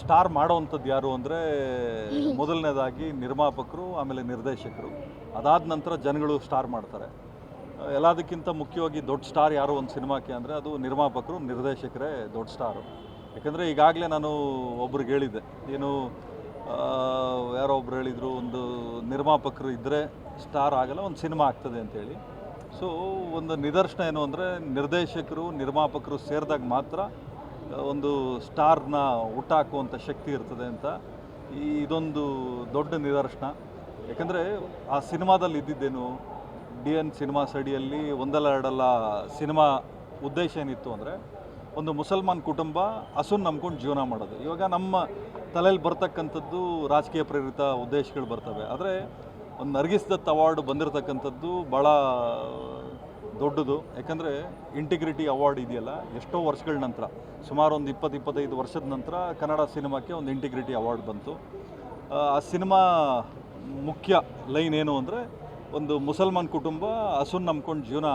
Star ಮಾಡೋವಂಥದ್ದು ಯಾರು ಅಂದರೆ ಮೊದಲನೇದಾಗಿ ನಿರ್ಮಾಪಕರು, ಆಮೇಲೆ ನಿರ್ದೇಶಕರು. ಅದಾದ ನಂತರ ಜನಗಳು ಸ್ಟಾರ್ ಮಾಡ್ತಾರೆ. ಎಲ್ಲದಕ್ಕಿಂತ ಮುಖ್ಯವಾಗಿ ದೊಡ್ಡ ಸ್ಟಾರ್ ಯಾರು ಒಂದು ಸಿನಿಮಾಕ್ಕೆ ಅಂದರೆ ಅದು ನಿರ್ಮಾಪಕರು, ನಿರ್ದೇಶಕರೇ ದೊಡ್ಡ ಸ್ಟಾರು. ಯಾಕಂದರೆ ಈಗಾಗಲೇ ನಾನು ಒಬ್ರಿಗೆ ಹೇಳಿದ್ದೆ, ಏನು ಯಾರೋ ಒಬ್ರು ಹೇಳಿದರು, ಒಂದು ನಿರ್ಮಾಪಕರು ಇದ್ದರೆ ಸ್ಟಾರ್ ಆಗಲ್ಲ, ಒಂದು ಸಿನಿಮಾ ಆಗ್ತದೆ ಅಂತೇಳಿ. ಸೊ ಒಂದು ನಿದರ್ಶನ ಏನು ಅಂದರೆ ನಿರ್ದೇಶಕರು, ನಿರ್ಮಾಪಕರು ಸೇರಿದಾಗ ಮಾತ್ರ ಒಂದು ಸ್ಟಾರ್ನ ಹುಟ್ಟಾಕುವಂಥ ಶಕ್ತಿ ಇರ್ತದೆ ಅಂತ ಇದೊಂದು ದೊಡ್ಡ ನಿದರ್ಶನ. ಯಾಕಂದರೆ ಆ ಸಿನಿಮಾದಲ್ಲಿ ಇದ್ದಿದ್ದೇನು, DN ಸಿನಿಮಾಸ್ ಅಡಿಯಲ್ಲಿ ಒಂದಲ್ಲ ಎರಡಲ್ಲ ಸಿನಿಮಾ ಉದ್ದೇಶ ಏನಿತ್ತು ಅಂದರೆ ಒಂದು ಮುಸಲ್ಮಾನ್ ಕುಟುಂಬ ಹಸುನ್ ನಂಬ್ಕೊಂಡು ಜೀವನ ಮಾಡೋದು. ಇವಾಗ ನಮ್ಮ ತಲೆಯಲ್ಲಿ ಬರ್ತಕ್ಕಂಥದ್ದು ರಾಜಕೀಯ ಪ್ರೇರಿತ ಉದ್ದೇಶಗಳು ಬರ್ತವೆ. ಆದರೆ ಒಂದು ನರ್ಗಿಸ್ ದತ್ ಅವಾರ್ಡ್ ಬಂದಿರತಕ್ಕಂಥದ್ದು ಭಾಳ ದೊಡ್ಡದು. ಯಾಕಂದರೆ ಇಂಟಿಗ್ರಿಟಿ ಅವಾರ್ಡ್ ಇದೆಯಲ್ಲ, ಎಷ್ಟೋ ವರ್ಷಗಳ ನಂತರ, ಸುಮಾರು ಒಂದು 20-25 ವರ್ಷದ ನಂತರ ಕನ್ನಡ ಸಿನಿಮಾಕ್ಕೆ ಒಂದು ಇಂಟಿಗ್ರಿಟಿ ಅವಾರ್ಡ್ ಬಂತು. ಆ ಸಿನಿಮಾ ಮುಖ್ಯ ಲೈನ್ ಏನು ಅಂದರೆ, ಒಂದು ಮುಸಲ್ಮಾನ್ ಕುಟುಂಬ ಹಸುನ್ ನಂಬ್ಕೊಂಡು ಜೀವನ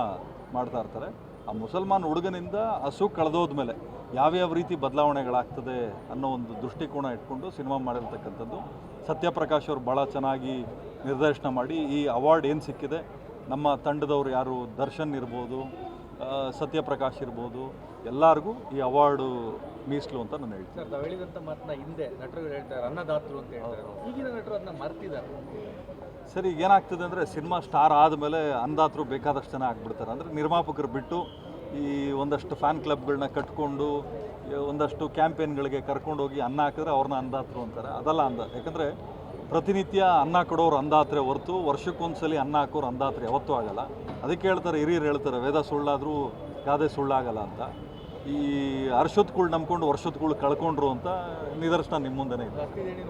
ಮಾಡ್ತಾ ಇರ್ತಾರೆ. ಆ ಮುಸಲ್ಮಾನ್ ಹುಡುಗನಿಂದ ಹಸು ಕಳೆದೋದ್ಮೇಲೆ ಯಾವ್ಯಾವ ರೀತಿ ಬದಲಾವಣೆಗಳಾಗ್ತದೆ ಅನ್ನೋ ಒಂದು ದೃಷ್ಟಿಕೋನ ಇಟ್ಕೊಂಡು ಸಿನಿಮಾ ಮಾಡಿರ್ತಕ್ಕಂಥದ್ದು. ಸತ್ಯಪ್ರಕಾಶ್ ಅವರು ಭಾಳ ಚೆನ್ನಾಗಿ ನಿರ್ದೇಶನ ಮಾಡಿ ಈ ಅವಾರ್ಡ್ ಏನು ಸಿಕ್ಕಿದೆ, ನಮ್ಮ ತಂಡದವರು ಯಾರು ದರ್ಶನ್ ಇರ್ಬೋದು, ಸತ್ಯಪ್ರಕಾಶ್ ಇರ್ಬೋದು, ಎಲ್ಲರಿಗೂ ಈ ಅವಾರ್ಡು ಮೀಸಲು ಅಂತ ನಾನು ಹೇಳ್ತೀನಿ. ಸರ್, ತಾವು ಹೇಳಿದಂಥ ಮಾತನ್ನ ಹಿಂದೆ ನಟರು ಹೇಳ್ತಾರೆ, ಅನ್ನದಾತರು ಅಂತ ಹೇಳ್ತಾರೆ. ಈಗಿನ ನಟರು ಅದನ್ನ ಮರ್ತಿದ್ದಾರೆ. ಸರಿ, ಈಗ ಏನಾಗ್ತದೆ ಅಂದರೆ ಸಿನಿಮಾ ಸ್ಟಾರ್ ಆದಮೇಲೆ ಅನ್ನದಾತರು ಬೇಕಾದಷ್ಟು ಜನ ಆಗ್ಬಿಡ್ತಾರೆ. ಅಂದರೆ ನಿರ್ಮಾಪಕರು ಬಿಟ್ಟು ಈ ಒಂದಷ್ಟು ಫ್ಯಾನ್ ಕ್ಲಬ್ಗಳನ್ನ ಕಟ್ಕೊಂಡು ಒಂದಷ್ಟು ಕ್ಯಾಂಪೇನ್ಗಳಿಗೆ ಕರ್ಕೊಂಡೋಗಿ ಅನ್ನ ಹಾಕಿದ್ರೆ ಅವ್ರನ್ನ ಅನ್ನದಾತರು ಅಂತಾರೆ. ಅದಲ್ಲ ಯಾಕಂದರೆ ಪ್ರತಿನಿತ್ಯ ಅನ್ನ ಕೊಡೋರು ಅಂದಾತ್ರೆ ಹೊರತು ವರ್ಷಕ್ಕೊಂದ್ಸಲಿ ಅನ್ನ ಹಾಕೋರು ಅಂದಾತ್ರೆ ಯಾವತ್ತೂ ಆಗಲ್ಲ. ಅದಕ್ಕೆ ಹೇಳ್ತಾರೆ, ಹಿರಿಯರು ಹೇಳ್ತಾರೆ, ವೇದ ಸುಳ್ಳಾದರೂ ಗಾದೆ ಸುಳ್ಳಾಗಲ್ಲ ಅಂತ. ಈ ಅರ್ಶತ್ಗಳು ನಂಬ್ಕೊಂಡು ವರ್ಷತ್ಗಳು ಕಳ್ಕೊಂಡ್ರು ಅಂತ ನಿದರ್ಶನ ನಿಮ್ಮ ಮುಂದೆನೇ ಇದೆ.